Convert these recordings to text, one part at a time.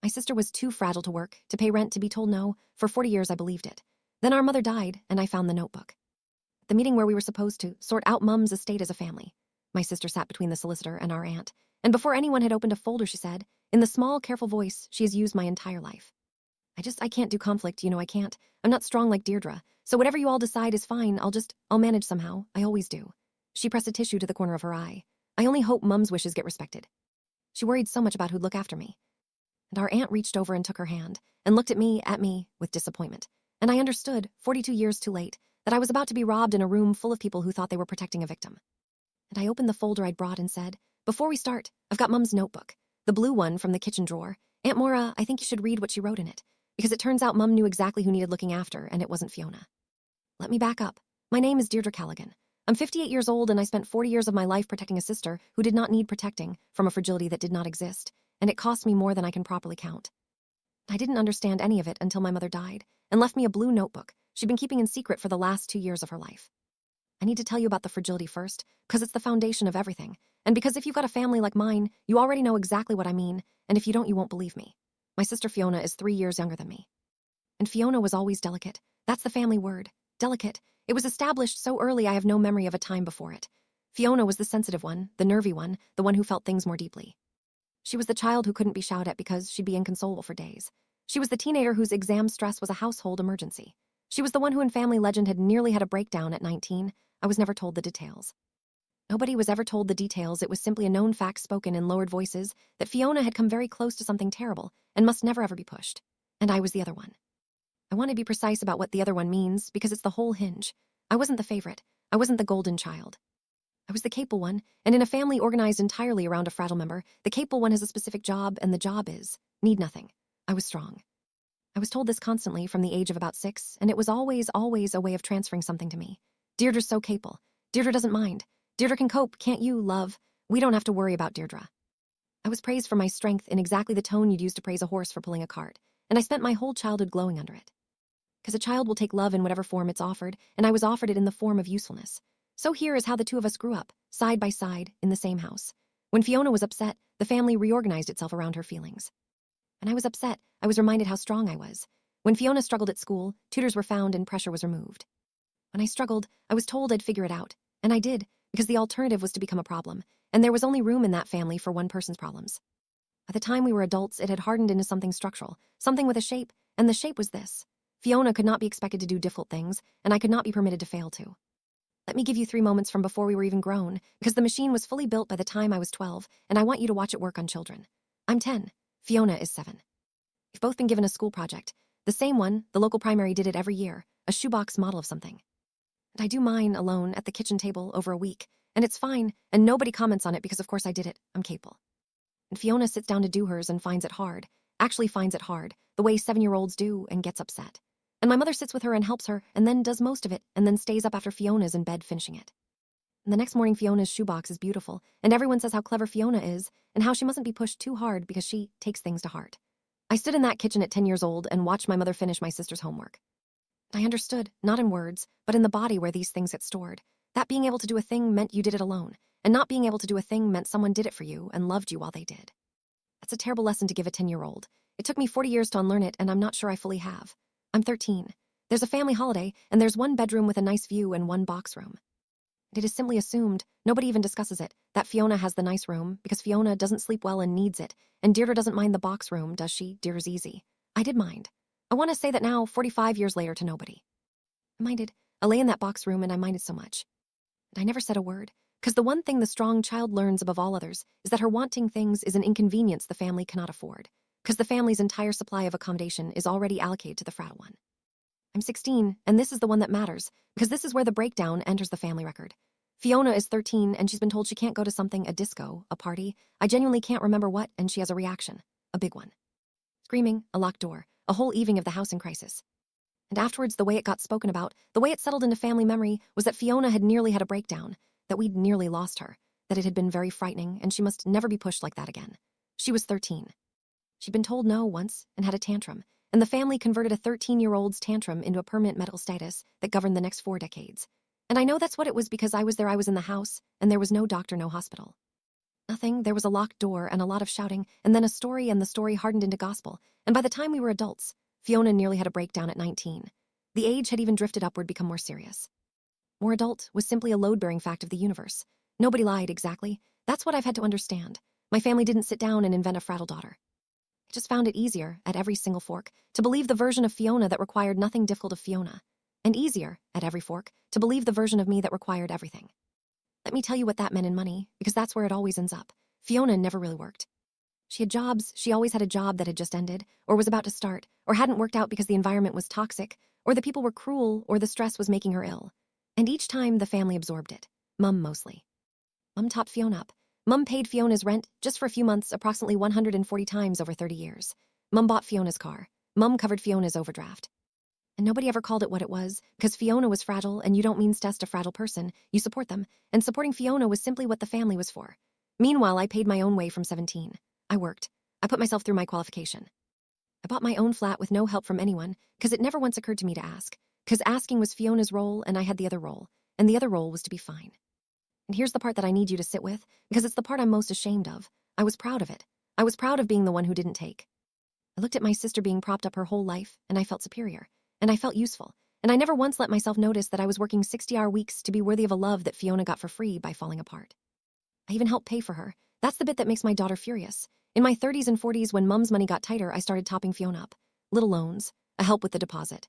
My sister was too fragile to work, to pay rent, to be told no. For 40 years I believed it. Then our mother died, and I found the notebook. The meeting where we were supposed to sort out Mum's estate as a family. My sister sat between the solicitor and our aunt, and before anyone had opened a folder, she said, in the small, careful voice she has used my entire life, I can't do conflict, I can't. I'm not strong like Deirdre, so whatever you all decide is fine. I'll manage somehow. I always do. She pressed a tissue to the corner of her eye. I only hope Mum's wishes get respected. She worried so much about who'd look after me. And our aunt reached over and took her hand, and looked at me, with disappointment. And I understood, 42 years too late, that I was about to be robbed in a room full of people who thought they were protecting a victim. And I opened the folder I'd brought and said, before we start, I've got Mum's notebook, the blue one from the kitchen drawer. Aunt Maura, I think you should read what she wrote in it, because it turns out Mum knew exactly who needed looking after, and it wasn't Fiona. Let me back up. My name is Deirdre Callaghan. I'm 58 years old, and I spent 40 years of my life protecting a sister who did not need protecting from a fragility that did not exist, and it cost me more than I can properly count. I didn't understand any of it until my mother died and left me a blue notebook she'd been keeping in secret for the last 2 years of her life. I need to tell you about the fragility first, because it's the foundation of everything, and because if you've got a family like mine, you already know exactly what I mean, and if you don't, you won't believe me. My sister Fiona is 3 years younger than me. And Fiona was always delicate. That's the family word, delicate. It was established so early I have no memory of a time before it. Fiona was the sensitive one, the nervy one, the one who felt things more deeply. She was the child who couldn't be shouted at because she'd be inconsolable for days. She was the teenager whose exam stress was a household emergency. She was the one who in family legend had nearly had a breakdown at 19. I was never told the details. Nobody was ever told the details. It was simply a known fact spoken in lowered voices that Fiona had come very close to something terrible and must never ever be pushed. And I was the other one. I want to be precise about what the other one means because it's the whole hinge. I wasn't the favorite. I wasn't the golden child. I was the capable one, and in a family organized entirely around a fragile member, the capable one has a specific job, and the job is need nothing. I was strong. I was told this constantly from the age of about 6, and it was always a way of transferring something to me. Deirdre's so capable. Deirdre doesn't mind. Deirdre can cope, can't you, love? We don't have to worry about Deirdre. I was praised for my strength in exactly the tone you'd use to praise a horse for pulling a cart, and I spent my whole childhood glowing under it. Because a child will take love in whatever form it's offered, and I was offered it in the form of usefulness. So here is how the two of us grew up, side by side, in the same house. When Fiona was upset, the family reorganized itself around her feelings. When I was upset, I was reminded how strong I was. When Fiona struggled at school, tutors were found and pressure was removed. When I struggled, I was told I'd figure it out, and I did, because the alternative was to become a problem, and there was only room in that family for one person's problems. By the time we were adults, it had hardened into something structural, something with a shape, and the shape was this. Fiona could not be expected to do difficult things, and I could not be permitted to fail to. Let me give you 3 moments from before we were even grown, because the machine was fully built by the time I was 12, and I want you to watch it work on children. I'm 10. Fiona is 7. We've both been given a school project. The same one, the local primary did it every year, a shoebox model of something. And I do mine alone at the kitchen table over a week, and it's fine, and nobody comments on it because of course I did it. I'm capable. And Fiona sits down to do hers and finds it hard, the way 7-year-olds do, and gets upset. And my mother sits with her and helps her, and then does most of it, and then stays up after Fiona's in bed finishing it. And the next morning Fiona's shoebox is beautiful, and everyone says how clever Fiona is, and how she mustn't be pushed too hard because she takes things to heart. I stood in that kitchen at 10 years old and watched my mother finish my sister's homework. I understood, not in words, but in the body where these things get stored, that being able to do a thing meant you did it alone, and not being able to do a thing meant someone did it for you and loved you while they did. That's a terrible lesson to give a 10-year-old. It took me 40 years to unlearn it, and I'm not sure I fully have. I'm 13. There's a family holiday, and there's one bedroom with a nice view and one box room. It is simply assumed, nobody even discusses it, that Fiona has the nice room because Fiona doesn't sleep well and needs it, and Deirdre doesn't mind the box room, does she? Deirdre's easy. I did mind. I want to say that now, 45 years later, to nobody. I minded. I lay in that box room and I minded so much. And I never said a word, because the one thing the strong child learns above all others is that her wanting things is an inconvenience the family cannot afford, because the family's entire supply of accommodation is already allocated to the fragile one. I'm 16, and this is the one that matters, because this is where the breakdown enters the family record. Fiona is 13, and she's been told she can't go to something, a disco, a party. I genuinely can't remember what, and she has a reaction. A big one. Screaming, a locked door, a whole evening of the house in crisis. And afterwards, the way it got spoken about, the way it settled into family memory, was that Fiona had nearly had a breakdown, that we'd nearly lost her, that it had been very frightening, and she must never be pushed like that again. She was 13. She'd been told no once, and had a tantrum, and the family converted a 13-year-old's tantrum into a permanent medical status that governed the next 4 decades. And I know that's what it was because I was there, I was in the house, and there was no doctor, no hospital. Nothing. There was a locked door and a lot of shouting, and then a story, and the story hardened into gospel. And by the time we were adults, Fiona nearly had a breakdown at 19. The age had even drifted upward, become more serious. More adult was simply a load-bearing fact of the universe. Nobody lied, exactly. That's what I've had to understand. My family didn't sit down and invent a frazzle daughter. I just found it easier, at every single fork, to believe the version of Fiona that required nothing difficult of Fiona. And easier, at every fork, to believe the version of me that required everything. Let me tell you what that meant in money, because that's where it always ends up. Fiona never really worked. She had jobs. She always had a job that had just ended, or was about to start, or hadn't worked out because the environment was toxic, or the people were cruel, or the stress was making her ill. And each time, the family absorbed it. Mum mostly. Mum topped Fiona up. Mum paid Fiona's rent just for a few months, approximately 140 times over 30 years. Mum bought Fiona's car. Mum covered Fiona's overdraft. And nobody ever called it what it was, because Fiona was fragile, and you don't means test a fragile person, you support them, and supporting Fiona was simply what the family was for. Meanwhile, I paid my own way from 17. I worked. I put myself through my qualification. I bought my own flat with no help from anyone, because it never once occurred to me to ask, because asking was Fiona's role, and I had the other role, and the other role was to be fine. And here's the part that I need you to sit with, because it's the part I'm most ashamed of. I was proud of it. I was proud of being the one who didn't take. I looked at my sister being propped up her whole life, and I felt superior. And I felt useful, and I never once let myself notice that I was working 60-hour weeks to be worthy of a love that Fiona got for free by falling apart. I even helped pay for her. That's the bit that makes my daughter furious. In my 30s and 40s, when Mum's money got tighter, I started topping Fiona up. Little loans, a help with the deposit.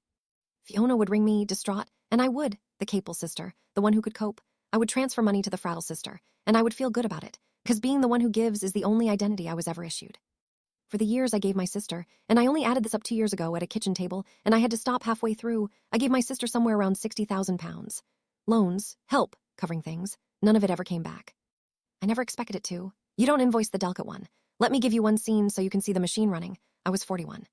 Fiona would ring me, distraught, and I would, the capable sister, the one who could cope. I would transfer money to the fragile sister, and I would feel good about it, because being the one who gives is the only identity I was ever issued. For the years I gave my sister, and I only added this up 2 years ago at a kitchen table, and I had to stop halfway through, I gave my sister somewhere around 60,000 pounds. Loans, help, covering things, none of it ever came back. I never expected it to. You don't invoice the delicate one. Let me give you one scene so you can see the machine running. I was 41.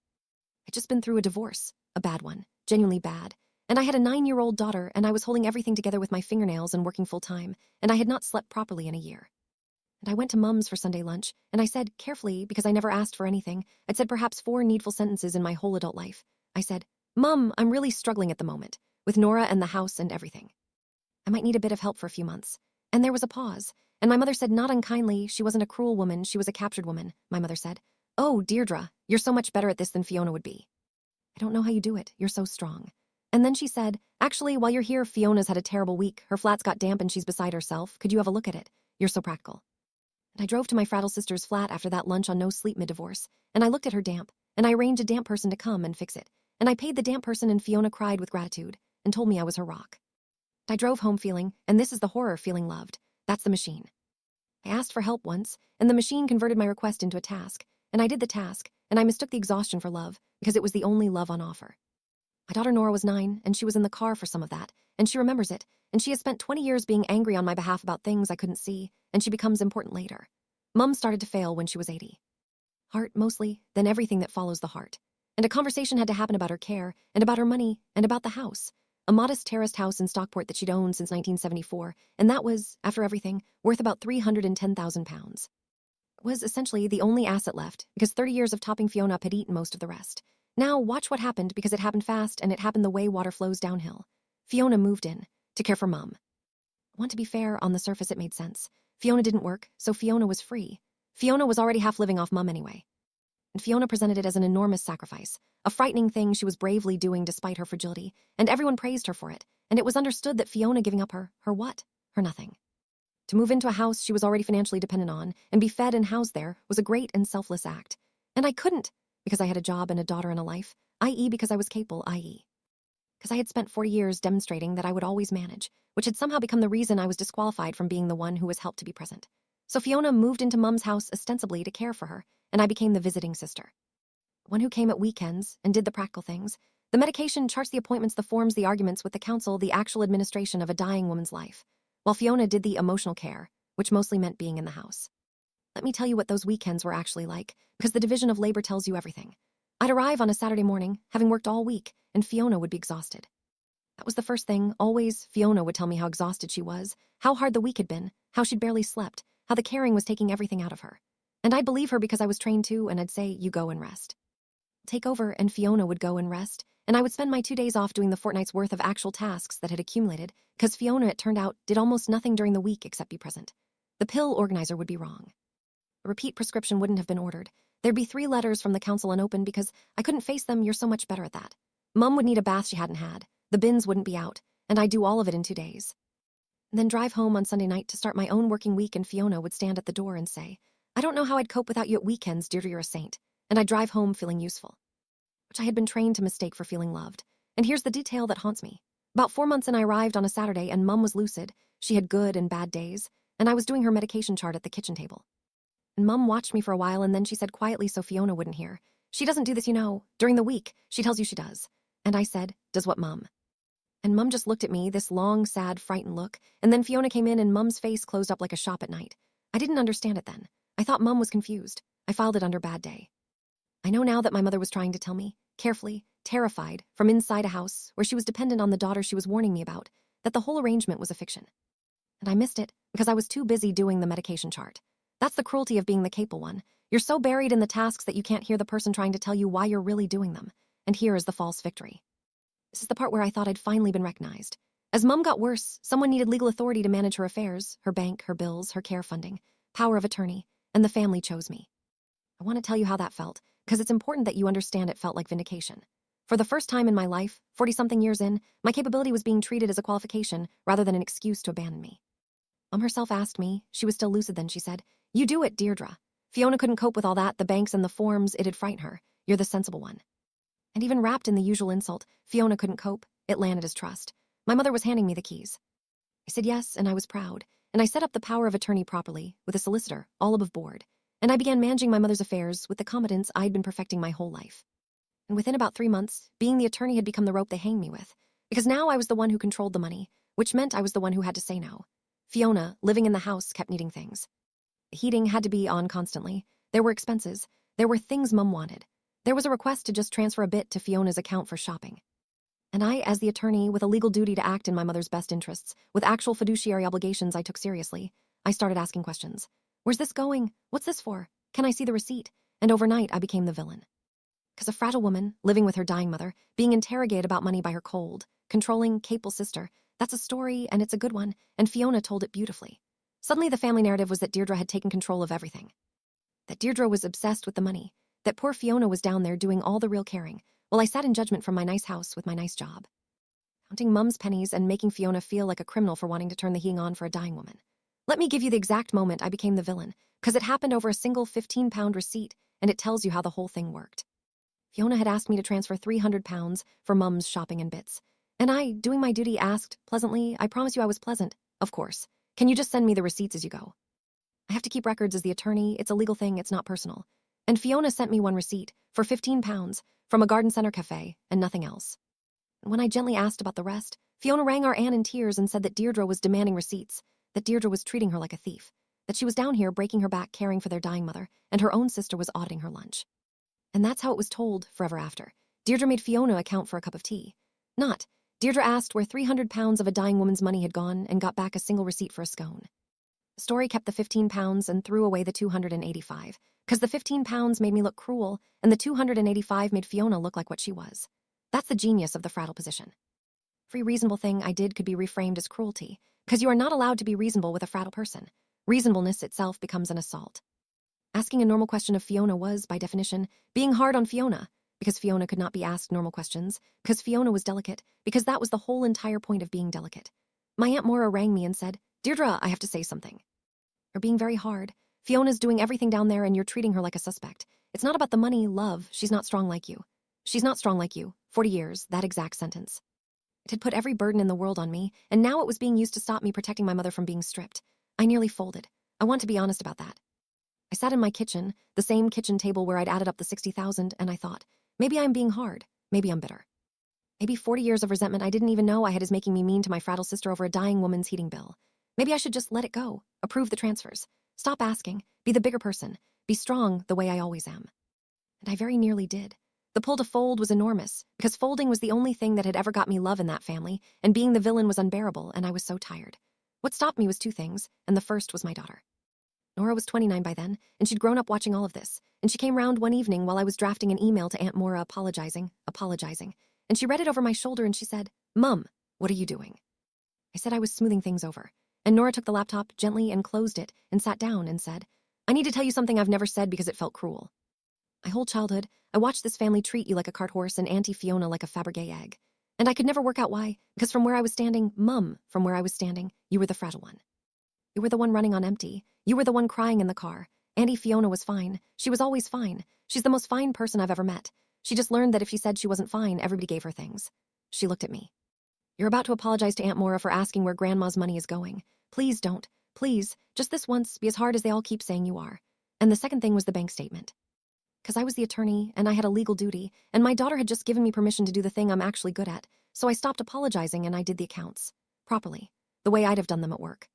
I'd just been through a divorce, a bad one, genuinely bad, and I had a 9-year-old daughter, and I was holding everything together with my fingernails and working full-time, and I had not slept properly in a year. And I went to Mum's for Sunday lunch, and I said, carefully, because I never asked for anything, I'd said perhaps 4 needful sentences in my whole adult life. I said, Mum, I'm really struggling at the moment, with Nora and the house and everything. I might need a bit of help for a few months. And there was a pause, and my mother said not unkindly, she wasn't a cruel woman, she was a captured woman, my mother said. Oh, Deirdre, you're so much better at this than Fiona would be. I don't know how you do it, you're so strong. And then she said, actually, while you're here, Fiona's had a terrible week, her flat's got damp and she's beside herself, could you have a look at it? You're so practical. And I drove to my fragile sister's flat after that lunch on no sleep mid-divorce, and I looked at her damp, and I arranged a damp person to come and fix it, and I paid the damp person, and Fiona cried with gratitude and told me I was her rock. I drove home feeling, and this is the horror, feeling loved. That's the machine. I asked for help once, and the machine converted my request into a task, and I did the task, and I mistook the exhaustion for love, because it was the only love on offer. My daughter Nora was 9, and she was in the car for some of that, and she remembers it, and she has spent 20 years being angry on my behalf about things I couldn't see, and she becomes important later. Mum started to fail when she was 80. Heart, mostly, then everything that follows the heart. And a conversation had to happen about her care, and about her money, and about the house. A modest terraced house in Stockport that she'd owned since 1974, and that was, after everything, worth about £310,000. It was essentially the only asset left, because 30 years of topping Fiona up had eaten most of the rest. Now, watch what happened, because it happened fast, and it happened the way water flows downhill. Fiona moved in, to care for Mum. I want to be fair, on the surface it made sense. Fiona didn't work, so Fiona was free. Fiona was already half living off Mum anyway. And Fiona presented it as an enormous sacrifice, a frightening thing she was bravely doing despite her fragility, and everyone praised her for it, and it was understood that Fiona giving up her what? Her nothing. To move into a house she was already financially dependent on, and be fed and housed there, was a great and selfless act. And I couldn't, because I had a job and a daughter and a life, i.e. because I was capable, i.e. because I had spent 40 years demonstrating that I would always manage, which had somehow become the reason I was disqualified from being the one who was helped to be present. So Fiona moved into Mum's house ostensibly to care for her, and I became the visiting sister. One who came at weekends and did the practical things. The medication charts the appointments, the forms, the arguments with the council, the actual administration of a dying woman's life, while Fiona did the emotional care, which mostly meant being in the house. Let me tell you what those weekends were actually like, because the division of labor tells you everything. I'd arrive on a Saturday morning, having worked all week, and Fiona would be exhausted. That was the first thing. Always, Fiona would tell me how exhausted she was, how hard the week had been, how she'd barely slept, how the caring was taking everything out of her. And I'd believe her because I was trained to, and I'd say, you go and rest. Take over, and Fiona would go and rest, and I would spend my 2 days off doing the fortnight's worth of actual tasks that had accumulated, because Fiona, it turned out, did almost nothing during the week except be present. The pill organizer would be wrong. A repeat prescription wouldn't have been ordered. There'd be 3 letters from the council unopened because I couldn't face them. You're so much better at that. Mum would need a bath she hadn't had. The bins wouldn't be out, and I'd do all of it in 2 days. And then drive home on Sunday night to start my own working week, and Fiona would stand at the door and say, I don't know how I'd cope without you at weekends, Deirdre, you're a saint. And I'd drive home feeling useful, which I had been trained to mistake for feeling loved. And here's the detail that haunts me. About 4 months in, I arrived on a Saturday, and Mum was lucid. She had good and bad days, and I was doing her medication chart at the kitchen table. And Mum watched me for a while, and then she said quietly so Fiona wouldn't hear, She doesn't do this, you know. During the week, she tells you she does. And I said, Does what, Mum? And Mum just looked at me, this long, sad, frightened look, and then Fiona came in and Mum's face closed up like a shop at night. I didn't understand it then. I thought Mum was confused. I filed it under bad day. I know now that my mother was trying to tell me, carefully, terrified, from inside a house where she was dependent on the daughter she was warning me about, that the whole arrangement was a fiction. And I missed it because I was too busy doing the medication chart. That's the cruelty of being the capable one. You're so buried in the tasks that you can't hear the person trying to tell you why you're really doing them. And here is the false victory. This is the part where I thought I'd finally been recognized. As Mum got worse, someone needed legal authority to manage her affairs, her bank, her bills, her care funding, power of attorney, and the family chose me. I want to tell you how that felt, because it's important that you understand it felt like vindication. For the first time in my life, 40-something years in, my capability was being treated as a qualification rather than an excuse to abandon me. Mum herself asked me, she was still lucid then, she said, You do it, Deirdre. Fiona couldn't cope with all that, the banks and the forms, it'd frighten her. You're the sensible one. And even wrapped in the usual insult, Fiona couldn't cope, it landed as trust. My mother was handing me the keys. I said yes, and I was proud, and I set up the power of attorney properly, with a solicitor, all above board, and I began managing my mother's affairs with the competence I'd been perfecting my whole life. And within about 3 months, being the attorney had become the rope they hanged me with, because now I was the one who controlled the money, which meant I was the one who had to say no. Fiona, living in the house, kept needing things. The heating had to be on constantly. There were expenses. There were things Mum wanted. There was a request to just transfer a bit to Fiona's account for shopping. And I, as the attorney, with a legal duty to act in my mother's best interests, with actual fiduciary obligations I took seriously, I started asking questions. Where's this going? What's this for? Can I see the receipt? And overnight, I became the villain. Because a fragile woman, living with her dying mother, being interrogated about money by her cold, controlling, capable sister, that's a story, and it's a good one, and Fiona told it beautifully. Suddenly, the family narrative was that Deirdre had taken control of everything. That Deirdre was obsessed with the money. That poor Fiona was down there doing all the real caring, while I sat in judgment from my nice house with my nice job. Counting Mum's pennies and making Fiona feel like a criminal for wanting to turn the heating on for a dying woman. Let me give you the exact moment I became the villain, because it happened over a single 15-pound receipt, and it tells you how the whole thing worked. Fiona had asked me to transfer £300 for Mum's shopping and bits. And I, doing my duty, asked, pleasantly, I promise you I was pleasant, of course. Can you just send me the receipts as you go? I have to keep records as the attorney, it's a legal thing, it's not personal. And Fiona sent me one receipt, for £15, from a garden center cafe, and nothing else. When I gently asked about the rest, Fiona rang our Anne in tears and said that Deirdre was demanding receipts, that Deirdre was treating her like a thief, that she was down here breaking her back caring for their dying mother, and her own sister was auditing her lunch. And that's how it was told forever after. Deirdre made Fiona account for a cup of tea. Not. Deirdre asked where £300 of a dying woman's money had gone and got back a single receipt for a scone. The story kept the £15 and threw away the £285, because the £15 made me look cruel, and the £285 made Fiona look like what she was. That's the genius of the fraddle position. Every reasonable thing I did could be reframed as cruelty, because you are not allowed to be reasonable with a fraddle person. Reasonableness itself becomes an assault. Asking a normal question of Fiona was, by definition, being hard on Fiona, because Fiona could not be asked normal questions, because Fiona was delicate, because that was the whole entire point of being delicate. My Aunt Maura rang me and said, Deirdre, I have to say something. You're being very hard. Fiona's doing everything down there and you're treating her like a suspect. It's not about the money, love. She's not strong like you. She's not strong like you. 40 years, that exact sentence. It had put every burden in the world on me, and now it was being used to stop me protecting my mother from being stripped. I nearly folded. I want to be honest about that. I sat in my kitchen, the same kitchen table where I'd added up the 60,000, and I thought, maybe I'm being hard. Maybe I'm bitter. Maybe 40 years of resentment I didn't even know I had is making me mean to my fraddle sister over a dying woman's heating bill. Maybe I should just let it go, approve the transfers, stop asking, be the bigger person, be strong the way I always am. And I very nearly did. The pull to fold was enormous, because folding was the only thing that had ever got me love in that family, and being the villain was unbearable, and I was so tired. What stopped me was 2 things, and the first was my daughter. Nora was 29 by then, and she'd grown up watching all of this, and she came round one evening while I was drafting an email to Aunt Maura apologizing, and she read it over my shoulder and she said, Mum, what are you doing? I said I was smoothing things over, and Nora took the laptop gently and closed it and sat down and said, I need to tell you something I've never said because it felt cruel. My whole childhood, I watched this family treat you like a cart horse and Auntie Fiona like a Fabergé egg. And I could never work out why, because from where I was standing, Mum, from where I was standing, you were the fragile one. You were the one running on empty. You were the one crying in the car. Auntie Fiona was fine. She was always fine. She's the most fine person I've ever met. She just learned that if she said she wasn't fine, everybody gave her things. She looked at me. You're about to apologize to Aunt Maura for asking where Grandma's money is going. Please don't. Please, just this once, be as hard as they all keep saying you are. And the second thing was the bank statement. Because I was the attorney, and I had a legal duty, and my daughter had just given me permission to do the thing I'm actually good at, so I stopped apologizing and I did the accounts. Properly. The way I'd have done them at work.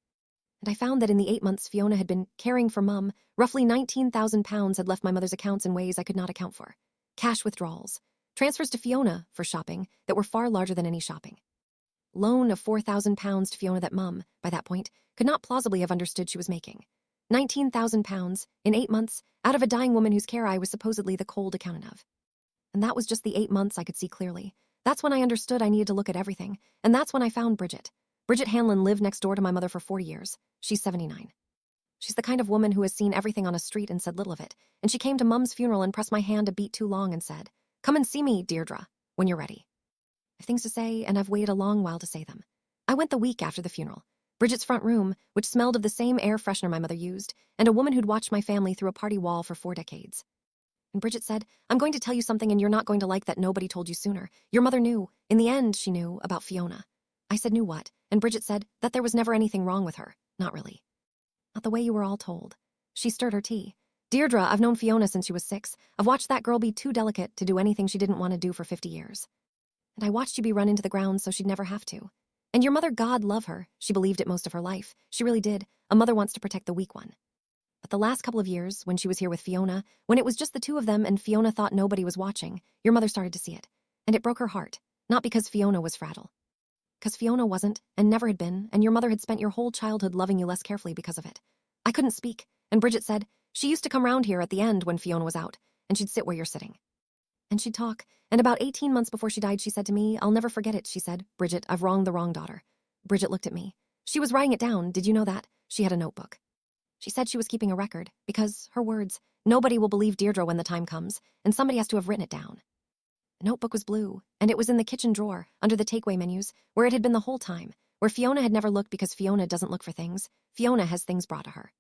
And I found that in the 8 months Fiona had been caring for Mum, roughly £19,000 had left my mother's accounts in ways I could not account for. Cash withdrawals. Transfers to Fiona for shopping that were far larger than any shopping. Loan of £4,000 to Fiona that Mum, by that point, could not plausibly have understood she was making. £19,000 in 8 months out of a dying woman whose care I was supposedly the cold accountant of. And that was just the 8 months I could see clearly. That's when I understood I needed to look at everything, and that's when I found Bridget. Bridget Hanlon lived next door to my mother for 40 years. She's 79. She's the kind of woman who has seen everything on a street and said little of it, and she came to Mum's funeral and pressed my hand a beat too long and said, Come and see me, Deirdre, when you're ready. I've things to say, and I've waited a long while to say them. I went the week after the funeral. Bridget's front room, which smelled of the same air freshener my mother used, and a woman who'd watched my family through a party wall for 4 decades. And Bridget said, I'm going to tell you something and you're not going to like that nobody told you sooner. Your mother knew. In the end, she knew about Fiona. I said, knew what? And Bridget said that there was never anything wrong with her. Not really. Not the way you were all told. She stirred her tea. Deirdre, I've known Fiona since she was 6. I've watched that girl be too delicate to do anything she didn't want to do for 50 years. And I watched you be run into the ground so she'd never have to. And your mother, God love her, she believed it most of her life. She really did. A mother wants to protect the weak one. But the last couple of years, when she was here with Fiona, when it was just the two of them and Fiona thought nobody was watching, your mother started to see it. And it broke her heart. Not because Fiona was fragile. Because Fiona wasn't, and never had been, and your mother had spent your whole childhood loving you less carefully because of it. I couldn't speak, and Bridget said, she used to come round here at the end when Fiona was out, and she'd sit where you're sitting. And she'd talk, and about 18 months before she died, she said to me, I'll never forget it, she said, Bridget, I've wronged the wrong daughter. Bridget looked at me. She was writing it down, did you know that? She had a notebook. She said she was keeping a record, because, her words, nobody will believe Deirdre when the time comes, and somebody has to have written it down. The notebook was blue, and it was in the kitchen drawer, under the takeaway menus, where it had been the whole time, where Fiona had never looked because Fiona doesn't look for things. Fiona has things brought to her.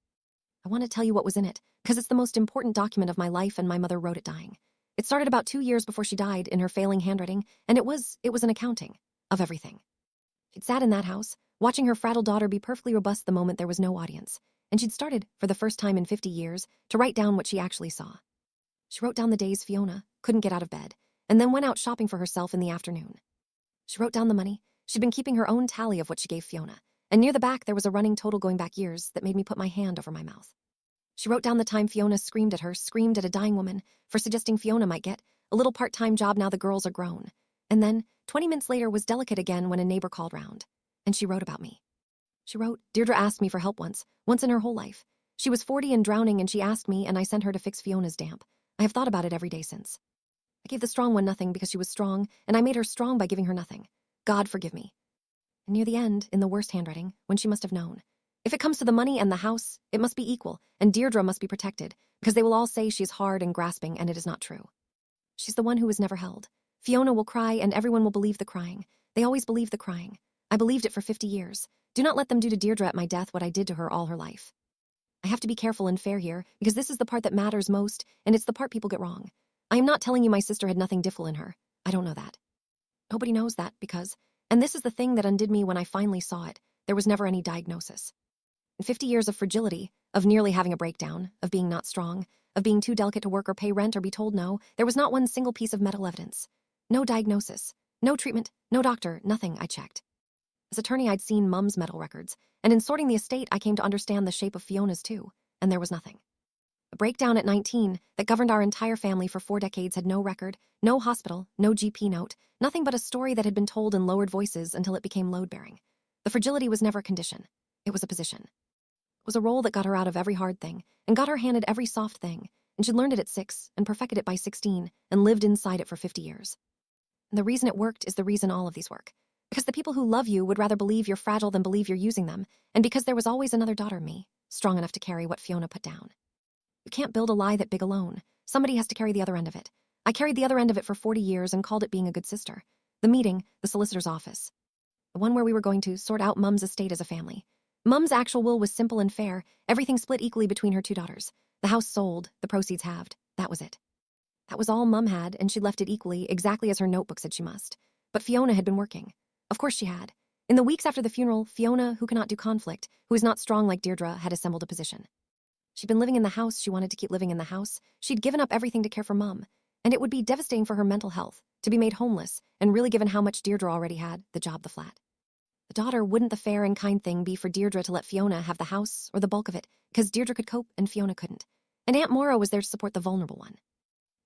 I want to tell you what was in it, because it's the most important document of my life and my mother wrote it dying. It started about 2 years before she died in her failing handwriting, and it was an accounting of everything. She'd sat in that house, watching her fragile daughter be perfectly robust the moment there was no audience, and she'd started, for the first time in 50 years, to write down what she actually saw. She wrote down the days Fiona couldn't get out of bed, and then went out shopping for herself in the afternoon. She wrote down the money. She'd been keeping her own tally of what she gave Fiona, and near the back there was a running total going back years that made me put my hand over my mouth. She wrote down the time Fiona screamed at a dying woman, for suggesting Fiona might get a little part-time job now the girls are grown. And then, 20 minutes later, was delicate again when a neighbor called round. And she wrote about me. She wrote, Deirdre asked me for help once in her whole life. She was 40 and drowning, and she asked me, and I sent her to fix Fiona's damp. I have thought about it every day since. I gave the strong one nothing because she was strong, and I made her strong by giving her nothing. God forgive me. And near the end, in the worst handwriting, when she must have known. If it comes to the money and the house, it must be equal, and Deirdre must be protected, because they will all say she is hard and grasping, and it is not true. She's the one who was never held. Fiona will cry, and everyone will believe the crying. They always believe the crying. I believed it for 50 years. Do not let them do to Deirdre at my death what I did to her all her life. I have to be careful and fair here, because this is the part that matters most, and it's the part people get wrong. I am not telling you my sister had nothing difficult in her. I don't know that. Nobody knows that, because, and this is the thing that undid me when I finally saw it, there was never any diagnosis. In 50 years of fragility, of nearly having a breakdown, of being not strong, of being too delicate to work or pay rent or be told no, there was not one single piece of medical evidence. No diagnosis, no treatment, no doctor, nothing, I checked. As attorney, I'd seen Mum's medical records, and in sorting the estate, I came to understand the shape of Fiona's too, and there was nothing. A breakdown at 19 that governed our entire family for 4 decades had no record, no hospital, no GP note, nothing but a story that had been told in lowered voices until it became load-bearing. The fragility was never a condition. It was a position. It was a role that got her out of every hard thing, and got her handed every soft thing, and she'd learned it at 6, and perfected it by 16, and lived inside it for 50 years. And the reason it worked is the reason all of these work. Because the people who love you would rather believe you're fragile than believe you're using them, and because there was always another daughter in me, strong enough to carry what Fiona put down. You can't build a lie that big alone. Somebody has to carry the other end of it. I carried the other end of it for 40 years and called it being a good sister. The meeting, the solicitor's office. The one where we were going to sort out Mum's estate as a family. Mum's actual will was simple and fair, everything split equally between her two daughters. The house sold, the proceeds halved. That was it. That was all Mum had, and she left it equally, exactly as her notebook said she must. But Fiona had been working. Of course she had. In the weeks after the funeral, Fiona, who cannot do conflict, who is not strong like Deirdre, had assembled a position. She'd been living in the house, she wanted to keep living in the house. She'd given up everything to care for Mum, and it would be devastating for her mental health, to be made homeless, and really given how much Deirdre already had, the job, the flat. The daughter, wouldn't the fair and kind thing be for Deirdre to let Fiona have the house, or the bulk of it, because Deirdre could cope and Fiona couldn't? And Aunt Maura was there to support the vulnerable one.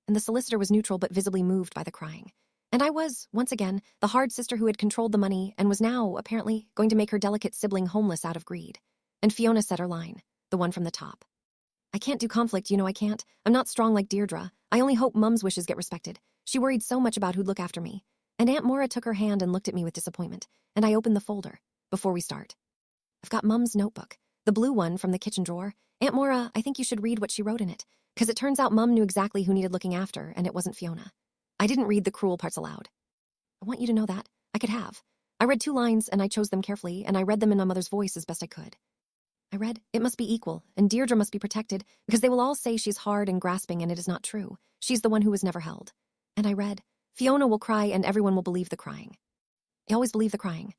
And the solicitor was neutral but visibly moved by the crying. And I was, once again, the hard sister who had controlled the money and was now, apparently, going to make her delicate sibling homeless out of greed. And Fiona said her line, the one from the top. I can't do conflict, you know I can't. I'm not strong like Deirdre. I only hope Mum's wishes get respected. She worried so much about who'd look after me. And Aunt Maura took her hand and looked at me with disappointment, and I opened the folder. Before we start. I've got Mum's notebook, the blue one from the kitchen drawer. Aunt Maura, I think you should read what she wrote in it, because it turns out Mum knew exactly who needed looking after, and it wasn't Fiona. I didn't read the cruel parts aloud. I want you to know that. I could have. I read 2 lines, and I chose them carefully, and I read them in my mother's voice as best I could. I read, it must be equal, and Deirdre must be protected, because they will all say she's hard and grasping, and it is not true. She's the one who was never held. And I read, Fiona will cry, and everyone will believe the crying. I always believe the crying.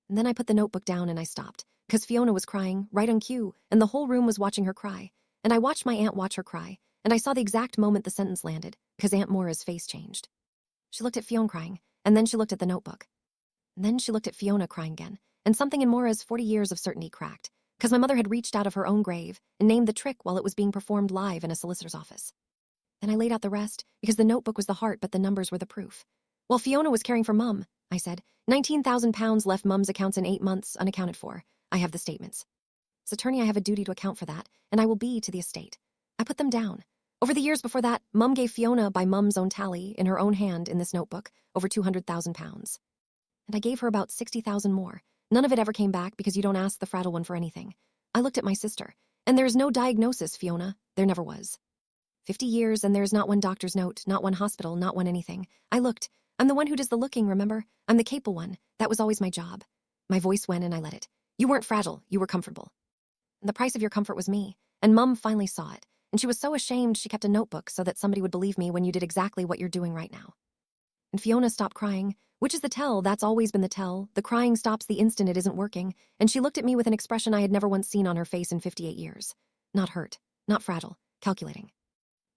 And then I put the notebook down and I stopped, because Fiona was crying, right on cue, and the whole room was watching her cry. And I watched my aunt watch her cry, and I saw the exact moment the sentence landed, because Aunt Maura's face changed. She looked at Fiona crying, and then she looked at the notebook. And then she looked at Fiona crying again, and something in Maura's 40 years of certainty cracked, because my mother had reached out of her own grave and named the trick while it was being performed live in a solicitor's office. Then I laid out the rest, because the notebook was the heart but the numbers were the proof. While Fiona was caring for Mum, I said, £19,000 left Mum's accounts in 8 months, unaccounted for. I have the statements. As attorney, I have a duty to account for that, and I will be to the estate. I put them down. Over the years before that, Mum gave Fiona, by Mum's own tally, in her own hand in this notebook, over £200,000. And I gave her about 60,000 more. None of it ever came back because you don't ask the fragile one for anything. I looked at my sister, and there is no diagnosis, Fiona. There never was. 50 years, and there is not one doctor's note, not one hospital, not one anything. I looked. I'm the one who does the looking, remember? I'm the capable one. That was always my job. My voice went and I let it. You weren't fragile, you were comfortable. And the price of your comfort was me. And Mum finally saw it. And she was so ashamed she kept a notebook so that somebody would believe me when you did exactly what you're doing right now. And Fiona stopped crying, which is the tell, that's always been the tell. The crying stops the instant it isn't working. And she looked at me with an expression I had never once seen on her face in 58 years. Not hurt, not fragile, calculating.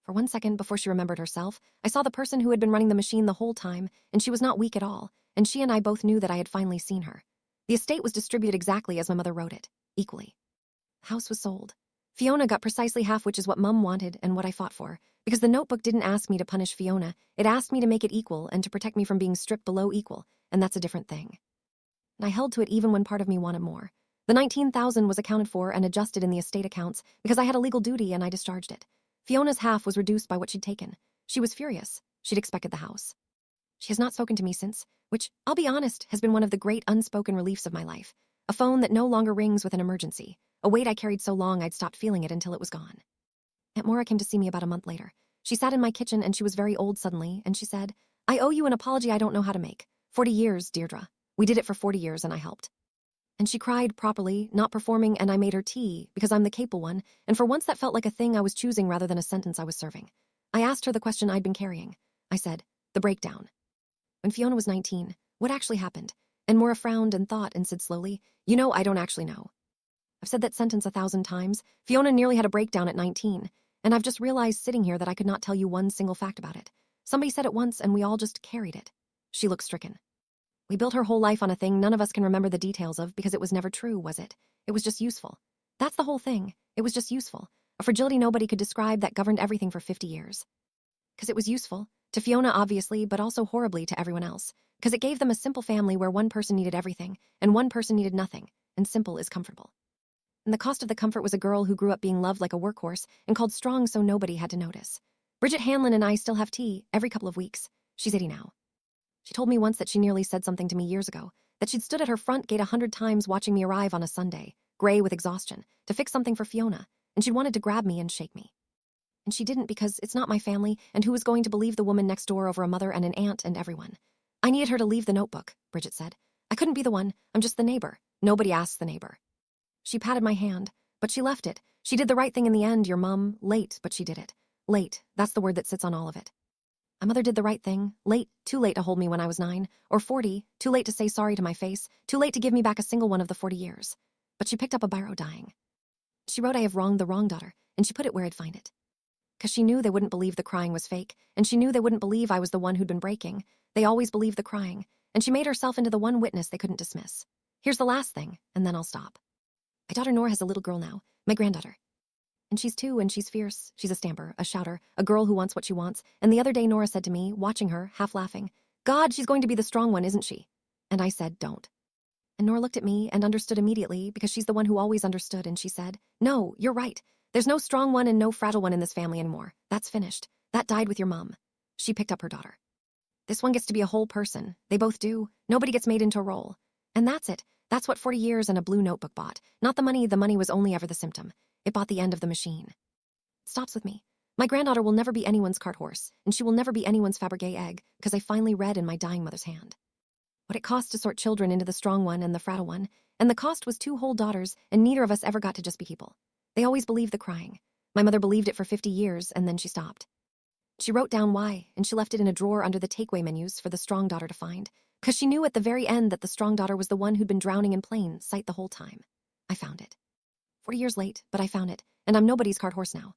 For 1 second before she remembered herself, I saw the person who had been running the machine the whole time, and she was not weak at all, and she and I both knew that I had finally seen her. The estate was distributed exactly as my mother wrote it, equally. The house was sold. Fiona got precisely half, which is what Mum wanted and what I fought for, because the notebook didn't ask me to punish Fiona, it asked me to make it equal and to protect me from being stripped below equal, and that's a different thing. And I held to it even when part of me wanted more. The 19,000 was accounted for and adjusted in the estate accounts because I had a legal duty and I discharged it. Fiona's half was reduced by what she'd taken. She was furious. She'd expected the house. She has not spoken to me since, which, I'll be honest, has been one of the great unspoken reliefs of my life. A phone that no longer rings with an emergency. A weight I carried so long I'd stopped feeling it until it was gone. Aunt Maura came to see me about a month later. She sat in my kitchen and she was very old suddenly, and she said, I owe you an apology I don't know how to make. 40 years, Deirdre. We did it for 40 years and I helped. And she cried properly, not performing, and I made her tea, because I'm the capable one, and for once that felt like a thing I was choosing rather than a sentence I was serving. I asked her the question I'd been carrying. I said, the breakdown. When Fiona was 19, what actually happened? And Maura frowned and thought and said slowly, you know, I don't actually know. I've said that sentence 1,000 times. Fiona nearly had a breakdown at 19, and I've just realized sitting here that I could not tell you one single fact about it. Somebody said it once and we all just carried it. She looked stricken. We built her whole life on a thing none of us can remember the details of because it was never true, was it? It was just useful. That's the whole thing. It was just useful. A fragility nobody could describe that governed everything for 50 years. Because it was useful. To Fiona, obviously, but also horribly to everyone else. Because it gave them a simple family where one person needed everything, and one person needed nothing, and simple is comfortable. And the cost of the comfort was a girl who grew up being loved like a workhorse and called strong so nobody had to notice. Bridget Hanlon and I still have tea every couple of weeks. She's 80 now. She told me once that she nearly said something to me years ago, that she'd stood at her front gate 100 times watching me arrive on a Sunday, gray with exhaustion, to fix something for Fiona, and she'd wanted to grab me and shake me. And she didn't because it's not my family, and who was going to believe the woman next door over a mother and an aunt and everyone? I needed her to leave the notebook, Bridget said. I couldn't be the one, I'm just the neighbor. Nobody asks the neighbor. She patted my hand, but she left it. She did the right thing in the end, your mum. Late, but she did it. Late, that's the word that sits on all of it. My mother did the right thing. Late, too late to hold me when I was 9, or 40, too late to say sorry to my face, too late to give me back a single one of the 40 years. But she picked up a biro dying. She wrote I have wronged the wrong daughter, and she put it where I'd find it. 'Cause she knew they wouldn't believe the crying was fake, and she knew they wouldn't believe I was the one who'd been breaking. They always believed the crying, and she made herself into the one witness they couldn't dismiss. Here's the last thing, and then I'll stop. My daughter Nora has a little girl now, my granddaughter. And she's 2, and she's fierce. She's a stamper, a shouter, a girl who wants what she wants. And the other day Nora said to me, watching her, half laughing, God, she's going to be the strong one, isn't she? And I said, don't. And Nora looked at me and understood immediately, because she's the one who always understood, and she said, no, you're right. There's no strong one and no fragile one in this family anymore. That's finished. That died with your mom. She picked up her daughter. This one gets to be a whole person. They both do. Nobody gets made into a role. And that's it. That's what 40 years and a blue notebook bought. Not the money was only ever the symptom. It bought the end of the machine. It stops with me. My granddaughter will never be anyone's cart horse, and she will never be anyone's Fabergé egg, because I finally read in my dying mother's hand what it cost to sort children into the strong one and the fragile one, and the cost was 2 whole daughters, and neither of us ever got to just be people. They always believed the crying. My mother believed it for 50 years, and then she stopped. She wrote down why, and she left it in a drawer under the takeaway menus for the strong daughter to find, because she knew at the very end that the strong daughter was the one who'd been drowning in plain sight the whole time. I found it. 40 years late, but I found it, and I'm nobody's cart horse now.